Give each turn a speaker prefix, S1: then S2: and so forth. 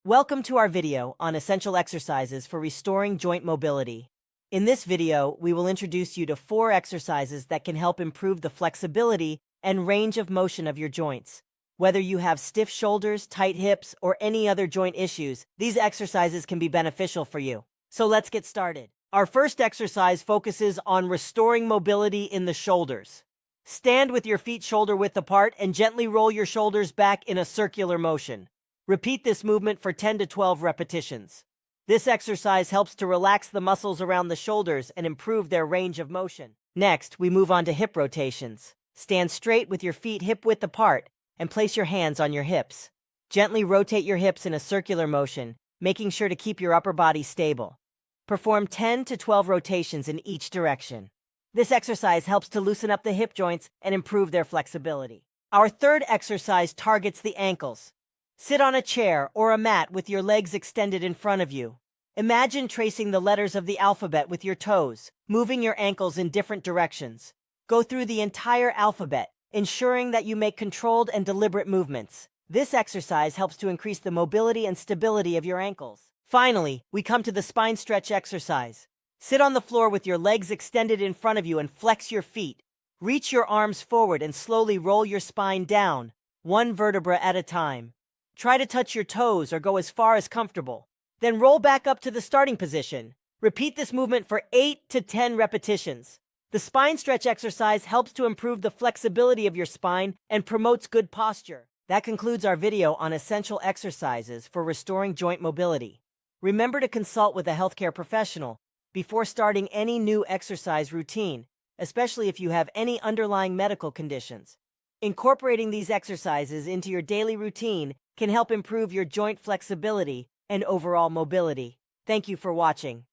S1: Welcome to our video on essential exercises for restoring joint mobility. In this video, we will introduce you to 4 exercises that can help improve the flexibility and range of motion of your joints. Whether you have stiff shoulders, tight hips, or any other joint issues, these exercises can be beneficial for you. So let's get started. Our first exercise focuses on restoring mobility in the shoulders. Stand with your feet shoulder width apart and gently roll your shoulders back in a circular motion. Repeat this movement for 10 to 12 repetitions. This exercise helps to relax the muscles around the shoulders and improve their range of motion. Next, we move on to hip rotations. Stand straight with your feet hip width apart and place your hands on your hips. Gently rotate your hips in a circular motion, making sure to keep your upper body stable. Perform 10 to 12 rotations in each direction. This exercise helps to loosen up the hip joints and improve their flexibility. Our third exercise targets the ankles. Sit on a chair or a mat with your legs extended in front of you. Imagine tracing the letters of the alphabet with your toes, moving your ankles in different directions. Go through the entire alphabet, ensuring that you make controlled and deliberate movements. This exercise helps to increase the mobility and stability of your ankles. Finally, we come to the spine stretch exercise. Sit on the floor with your legs extended in front of you and flex your feet. Reach your arms forward and slowly roll your spine down, one vertebra at a time. Try to touch your toes or go as far as comfortable. Then roll back up to the starting position. Repeat this movement for 8 to 10 repetitions. The spine stretch exercise helps to improve the flexibility of your spine and promotes good posture. That concludes our video on essential exercises for restoring joint mobility. Remember to consult with a healthcare professional before starting any new exercise routine, especially if you have any underlying medical conditions. Incorporating these exercises into your daily routine can help improve your joint flexibility and overall mobility. Thank you for watching.